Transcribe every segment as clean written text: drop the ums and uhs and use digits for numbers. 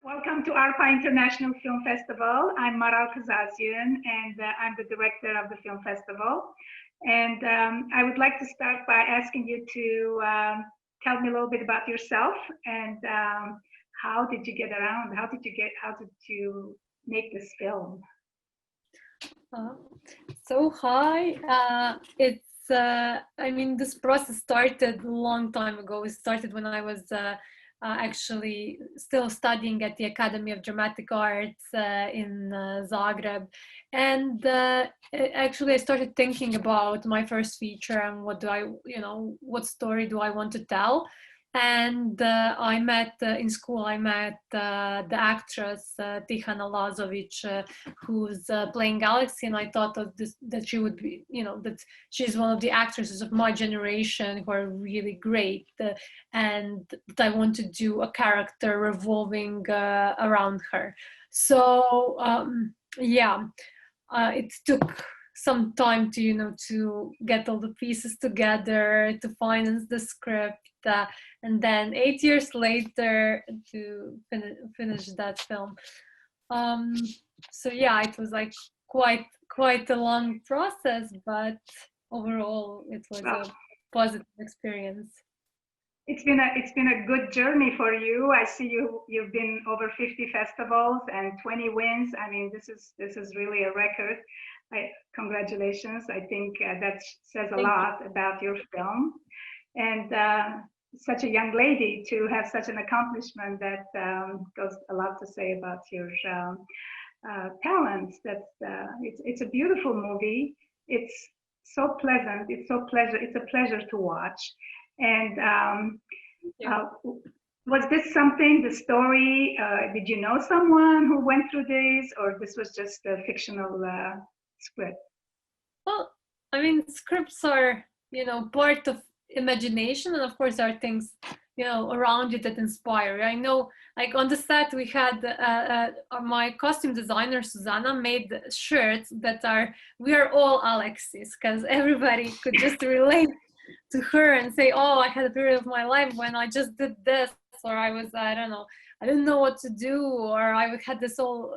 Welcome to ARPA International Film Festival. I'm Maral Kazazian, and I'm the director of the film festival. And I would like to start by asking you to tell me a little bit about yourself and how did you get around? How did you make this film? Uh, hi, this process started a long time ago. It started when I was actually still studying at the Academy of Dramatic Arts in Zagreb. And actually I started thinking about my first feature and what story do I want to tell. And I met in school, I met the actress Tihana Lazovic, who's playing Alexia, and I thought that she would be, that she's one of the actresses of my generation who are really great, and that I want to do a character revolving around her. So it took some time to get all the pieces together, to finance the script, and then 8 years later to finish that film. It was like quite a long process, but overall it was a positive experience. It's been a good journey for you. I see you've been over 50 festivals and 20 wins. I mean, this is really a record. Congratulations. I think that says a lot about your film. And such a young lady to have such an accomplishment, that goes a lot to say about your talents. It's a beautiful movie. It's so pleasant. It's a pleasure to watch. And was this something, the story, did you know someone who went through this, or this was just a fictional script? Well, I mean, scripts are, part of imagination, and of course there are things, around you that inspire. I know, like on the set we had my costume designer Susanna made shirts that we are all Aleksis, because everybody could just relate to her and say, oh, I had a period of my life when I just did this, or I didn't know what to do, or I had this all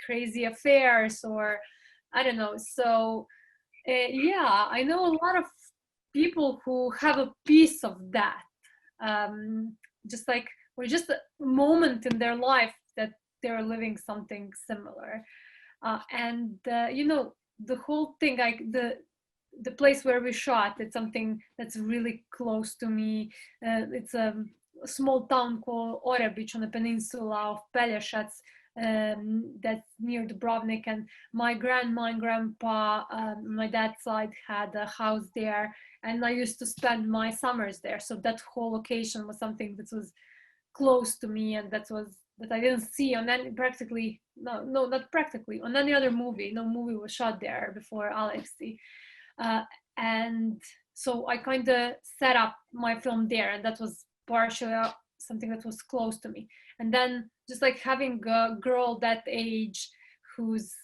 crazy affairs, or I don't know. So I know a lot of people who have a piece of that, or just a moment in their life that they're living something similar, and the whole thing, like the place where we shot, it's something that's really close to me. It's a small town called Orebić on the peninsula of Pelješac, that's near Dubrovnik, and my grandma and grandpa, my dad's side, had a house there, and I used to spend my summers there. So that whole location was something that was close to me, and that I didn't see on any not practically on any other movie. No movie was shot there before ALEKSI. And so I kind of set up my film there, and that was partially something that was close to me. And then just like having a girl that age who's,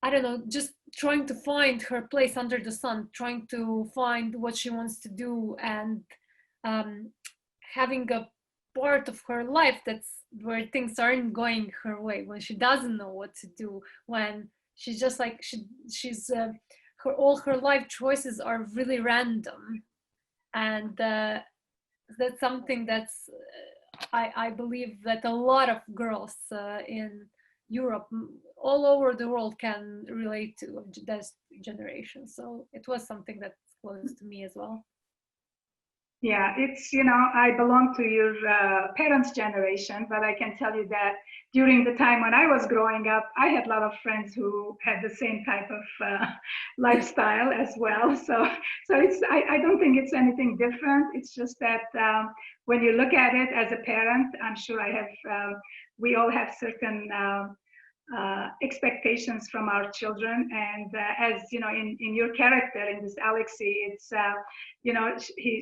I don't know, just trying to find her place under the sun, trying to find what she wants to do, and having a part of her life that's where things aren't going her way, when she doesn't know what to do, when she's just like she's all her life choices are really random. And that's something that's I believe that a lot of girls in Europe, all over the world, can relate to this generation. So it was something that's close to me as well. Yeah, it's, I belong to your parents' generation, but I can tell you that during the time when I was growing up, I had a lot of friends who had the same type of lifestyle as well. So I don't think it's anything different. It's just that when you look at it as a parent, I'm sure we all have certain expectations from our children, and as you know, in your character, in this Alexi, it's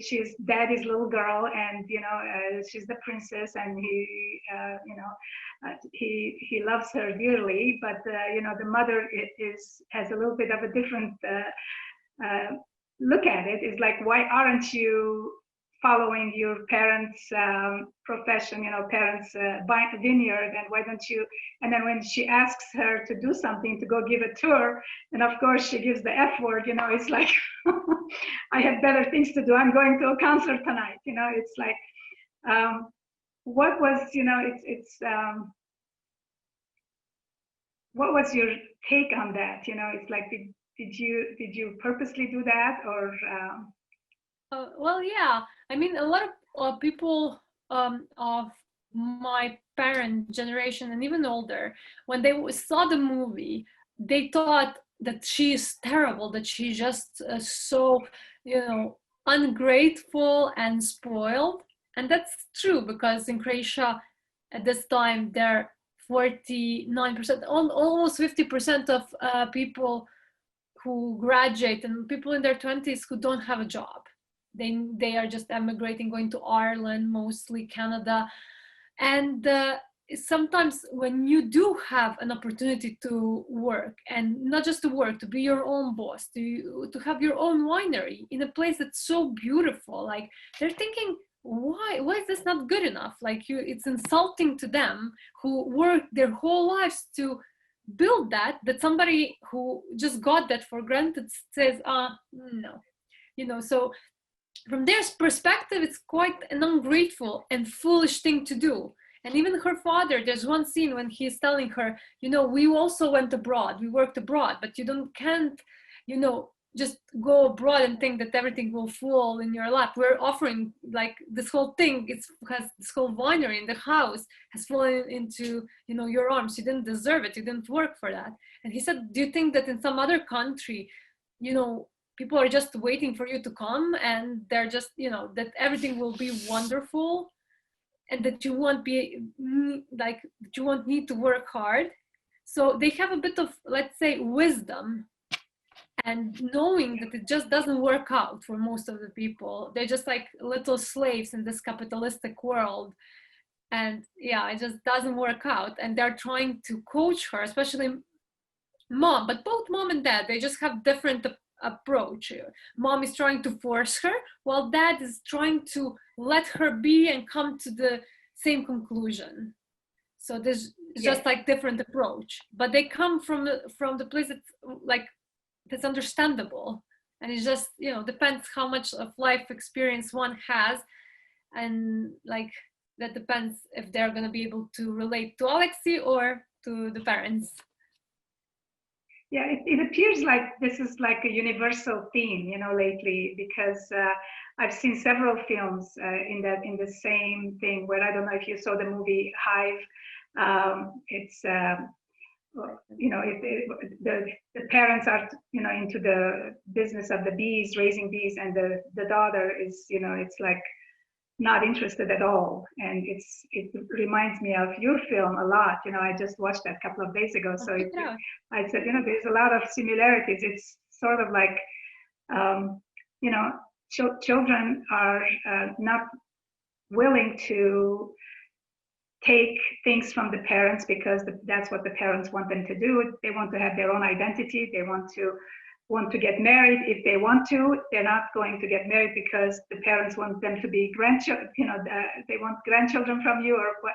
she's daddy's little girl, and she's the princess, and he loves her dearly, but the mother has a little bit of a different look at it. It's like, why aren't you following your parents' profession, parents' vineyard, and why don't you? And then when she asks her to do something, to go give a tour, and of course she gives the F word, it's like, I have better things to do. I'm going to a concert tonight. It's like, what was, what was your take on that? It's like, did you purposely do that, or? Well, yeah. I mean, a lot of people of my parent generation and even older, when they saw the movie, they thought that she is terrible, that she's just so, ungrateful and spoiled. And that's true, because in Croatia at this time, there 49%, almost 50% of people who graduate, and people in their 20s who don't have a job. They are just emigrating, going to Ireland, mostly Canada. And sometimes when you do have an opportunity to work, and not just to work, to be your own boss, to have your own winery in a place that's so beautiful, like they're thinking, why is this not good enough? Like it's insulting to them who worked their whole lives to build that somebody who just got that for granted says, no. So from their perspective, it's quite an ungrateful and foolish thing to do. And even her father, there's one scene when he's telling her, we also went abroad, we worked abroad, but can't, just go abroad and think that everything will fall in your lap. We're offering, like, this whole thing, it's because this whole winery in the house has fallen into, your arms. You didn't deserve it. You didn't work for that. And he said, do you think that in some other country, people are just waiting for you to come, and they're just, that everything will be wonderful, and that you won't be like, that you won't need to work hard? So they have a bit of, let's say, wisdom, and knowing that it just doesn't work out for most of the people. They're just like little slaves in this capitalistic world. And yeah, it just doesn't work out. And they're trying to coach her, especially mom, but both mom and dad, they just have different approach. Mom is trying to force her, while dad is trying to let her be and come to the same conclusion. So there's just like different approach, but they come from the place that's understandable. And it just, depends how much of life experience one has, and like that depends if they're going to be able to relate to Alexi or to the parents. Yeah, it appears like this is like a universal theme, lately, because I've seen several films in the same thing, where, I don't know if you saw the movie Hive. It's the parents are, into the business of the bees, raising bees, and the daughter is, it's like not interested at all. And it reminds me of your film a lot. I just watched that a couple of days ago. So I said, there's a lot of similarities. It's sort of like, children are not willing to take things from the parents, because that's what the parents want them to do. They want to have their own identity. They want to get married. If they want to, they're not going to get married because the parents want them to be grandchildren. They want grandchildren from you, or what.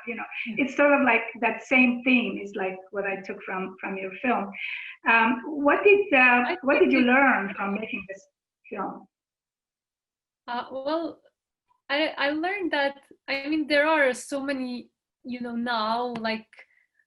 It's sort of like that same theme is like what I took from your film. What did you learn from making this film? Well, I learned that, there are so many, now, like,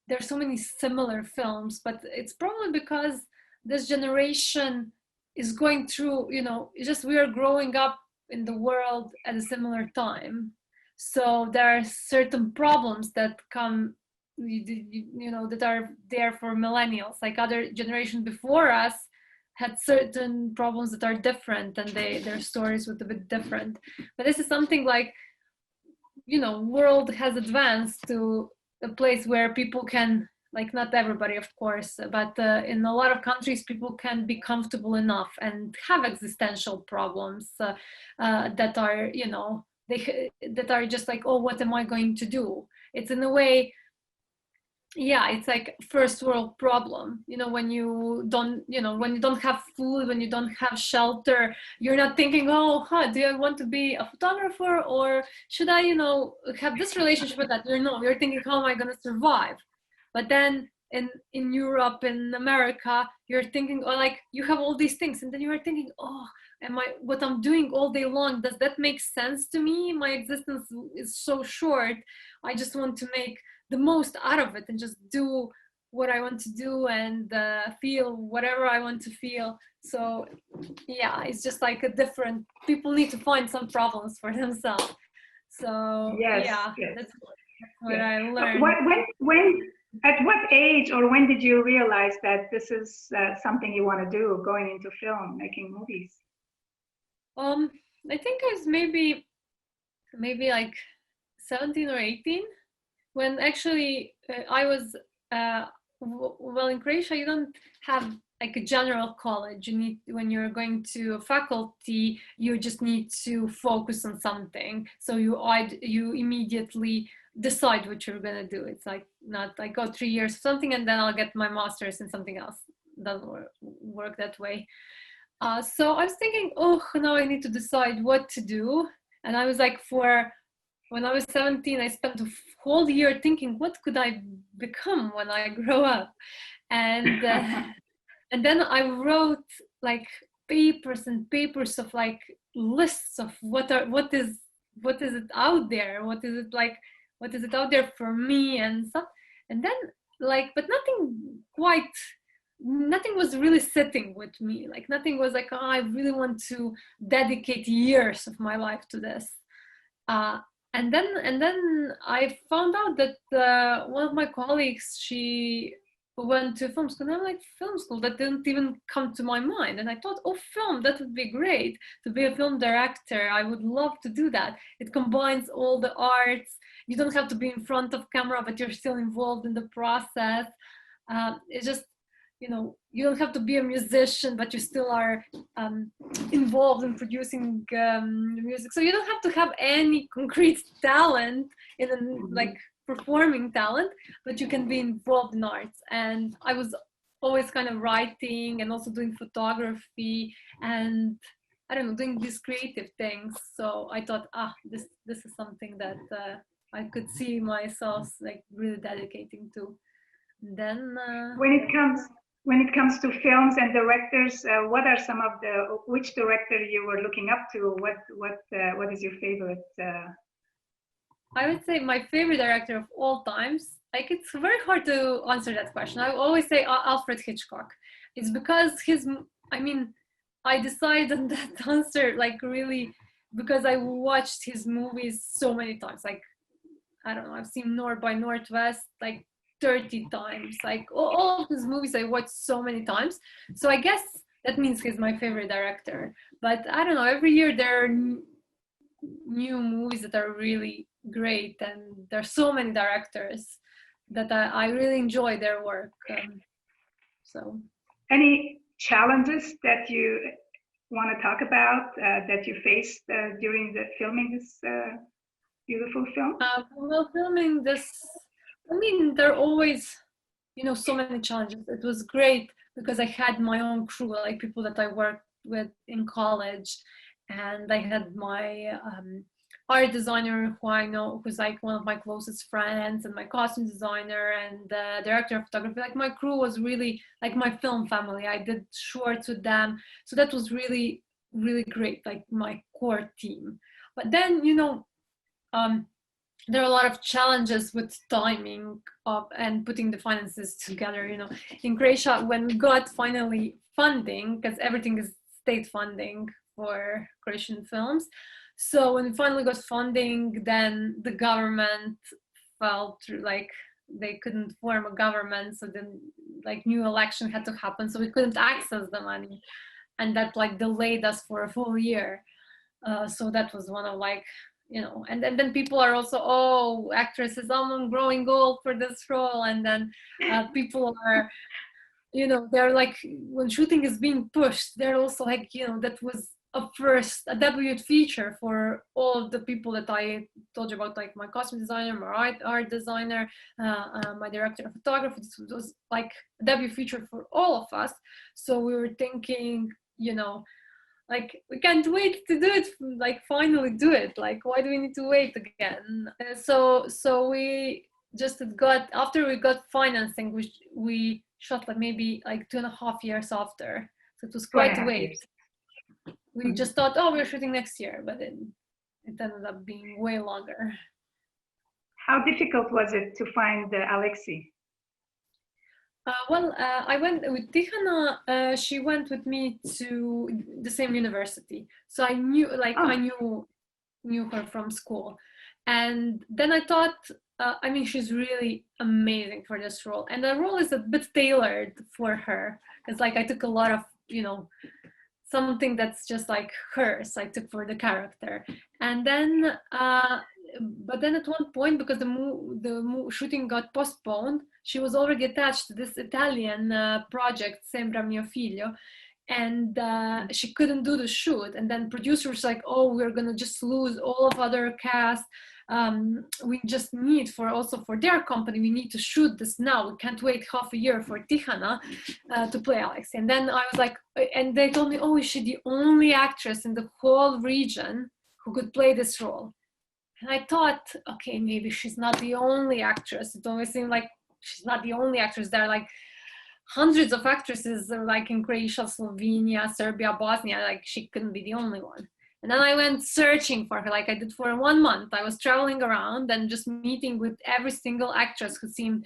there's so many similar films, but it's probably because this generation is going through, it's just, we are growing up in the world at a similar time. So there are certain problems that come, that are there for millennials. Like other generations before us had certain problems that are different, and their stories were a bit different. But this is something like, world has advanced to a place where people can, like, not everybody, of course, but in a lot of countries, people can be comfortable enough and have existential problems that are, that are just like, oh, what am I going to do? It's in a way, yeah, it's like first world problem, you know, when you don't, you know, when you don't have food, when you don't have shelter, you're not thinking, oh, do I want to be a photographer, or should I, you know, have this relationship with that? You're thinking, how am I going to survive? But then in Europe, in America, you're thinking, oh, like you have all these things, and then you are thinking, oh, what I'm doing all day long, does that make sense to me? My existence is so short. I just want to make the most out of it and just do what I want to do, and feel whatever I want to feel. So yeah, it's just like a different, people need to find some problems for themselves. So Yes, yeah, yes, that's what yes. I learned. When, at what age or when did you realize that this is something you want to do, going into film, making movies? I think I was maybe like 17 or 18, when actually I was well, in Croatia you don't have like a general college. You need, when you're going to a faculty, you just need to focus on something, so you immediately decide what you're gonna do. It's like not like, go 3 years or something and then I'll get my master's in something else. Doesn't work that way. So I was thinking, oh, now I need to decide what to do. And I was like, when I was 17, I spent a whole year thinking, what could I become when I grow up? And and then I wrote like papers and papers of like lists of what is it out there? What is it like? What is it out there for me and stuff? And then like, but nothing was really sitting with me. Like nothing was like, oh, I really want to dedicate years of my life to this. Uh, and then I found out that one of my colleagues, she went to film school, and I'm like, film school, that didn't even come to my mind. And I thought, oh, film, that would be great to be a film director. I would love to do that. It combines all the arts. You don't have to be in front of camera, but you're still involved in the process. It's just, you know, you don't have to be a musician, but you still are involved in producing music. So you don't have to have any concrete talent in like performing talent, but you can be involved in arts. And I was always kind of writing and also doing photography and, I don't know, doing these creative things. So I thought, this is something that I could see myself like really dedicating to. And then when it comes to films and directors, what are some of which director you were looking up to? What is your favorite? I would say my favorite director of all times, like it's very hard to answer that question. I always say Alfred Hitchcock. It's because I mean, I decided on that answer like really because I watched his movies so many times. Like, I don't know, I've seen North by Northwest like 30 times. Like all of his movies I watched so many times. So I guess that means he's my favorite director. But I don't know, every year there are new movies that are really great, and there's so many directors that I really enjoy their work. So any challenges that you want to talk about that you faced during the filming this beautiful film? well, filming this, I mean, there are always, you know, so many challenges. It was great because I had my own crew, like people that I worked with in college, and I had my art designer who I know, who's like one of my closest friends, and my costume designer and director of photography. Like my crew was really like my film family. I did shorts with them, so that was really, really great, like my core team. But then, you know, there are a lot of challenges with timing of and putting the finances together. You know, in Croatia, when we got finally funding, because everything is state funding for Croatian films, so when we finally got funding, then the government fell through, like they couldn't form a government, so then like new election had to happen, so we couldn't access the money, and that like delayed us for a full year. So that was one of like, you know, and then people are also, oh, actresses, I'm growing old for this role, and then people are, you know, they're like, when shooting is being pushed, they're also like, you know, that was a debut feature for all of the people that I told you about, like my costume designer, my art designer, my director of photography. This was like a debut feature for all of us. So we were thinking, you know, like we can't wait to do it, like finally do it. Like why do we need to wait again? So we just got, after we got financing, we shot like maybe like 2.5 years after. So it was quite a wait. We just thought, oh, we're shooting next year, but it ended up being way longer. How difficult was it to find Alexi? Well, I went with Tihana. She went with me to the same university, so I knew, like, I knew her from school. And then I thought, I mean, she's really amazing for this role, and the role is a bit tailored for her. It's like I took a lot of, you know, something that's just like hers, I took for the character. And then but then at one point, because the shooting got postponed, she was already attached to this Italian project, Sembra mio figlio, and she couldn't do the shoot. And then producers like, oh, we're gonna just lose all of other cast. We just need also for their company, we need to shoot this now. We can't wait half a year for Tihana to play Alex. And then I was like, and they told me, oh, is she the only actress in the whole region who could play this role? And I thought, okay, maybe she's not the only actress. It always seemed like she's not the only actress. There are like hundreds of actresses like in Croatia, Slovenia, Serbia, Bosnia. Like she couldn't be the only one. And then I went searching for her, like I did for 1 month. I was traveling around and just meeting with every single actress who seemed,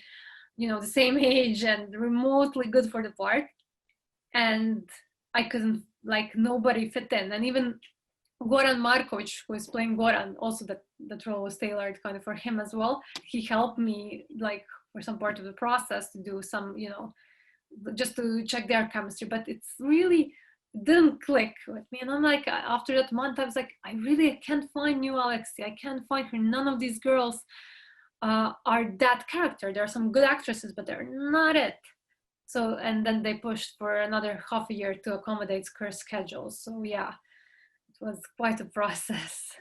you know, the same age and remotely good for the part. And I couldn't, like, nobody fit in. And even Goran Markovic, who is playing Goran, also that role was tailored kind of for him as well. He helped me, like, for some part of the process to do some, you know, just to check their chemistry. But it's really didn't click with me. And I'm like, after that month, I was like, I can't find new Alexia. I can't find her. None of these girls are that character. There are some good actresses, but they're not it. So, and then they pushed for another half a year to accommodate her schedule. So yeah, it was quite a process.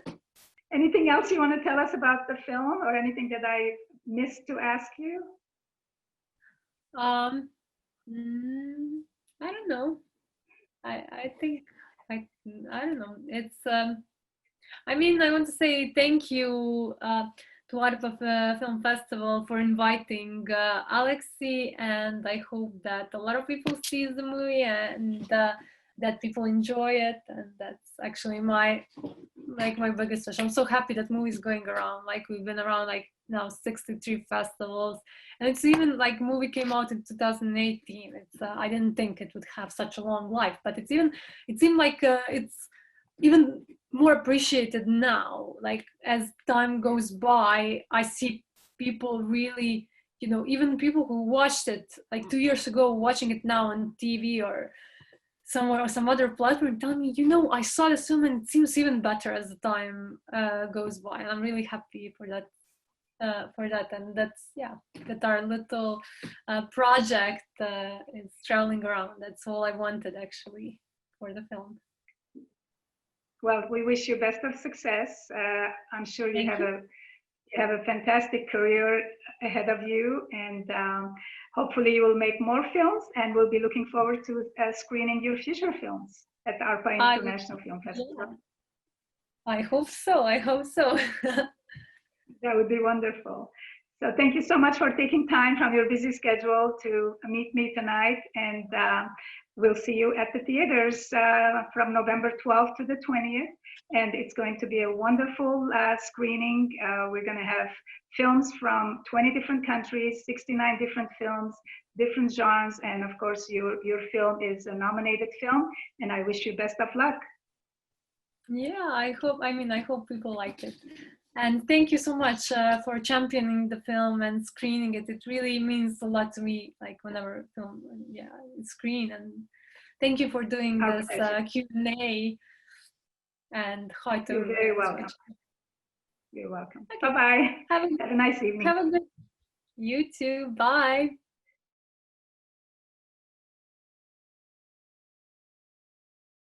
Anything else you want to tell us about the film, or anything that I missed to ask you? I don't know. I think I don't know. It's I mean, I want to say thank you to Art of Film Festival for inviting Alexi, and I hope that a lot of people see the movie and that people enjoy it, and that's actually my biggest wish. I'm so happy that movie is going around. Like we've been around like now 63 festivals, and it's even like movie came out in 2018. It's I didn't think it would have such a long life, but it seemed like it's even more appreciated now. Like as time goes by, I see people really, you know, even people who watched it like 2 years ago, watching it now on TV or somewhere or some other platform, telling me, you know, I saw this film and it seems even better as the time goes by. And I'm really happy for that. And that's, yeah, that our little project is traveling around. That's all I wanted actually for the film. Well, we wish you best of success. I'm sure you have a fantastic career ahead of you, and hopefully you will make more films, and we'll be looking forward to screening your future films at the ARPA International Film Festival. Yeah. I hope so. That would be wonderful. So thank you so much for taking time from your busy schedule to meet me tonight, and we'll see you at the theaters from November 12th to the 20th. And it's going to be a wonderful screening. We're going to have films from 20 different countries, 69 different films, different genres. And of course, your film is a nominated film. And I wish you best of luck. Yeah, I hope people like it. And thank you so much for championing the film and screening it. It really means a lot to me, like whenever film, it's screened. And thank you for doing this Q&A. And hi to You're very welcome. You're welcome. Okay. Bye-bye. Have a nice evening. You too. Bye.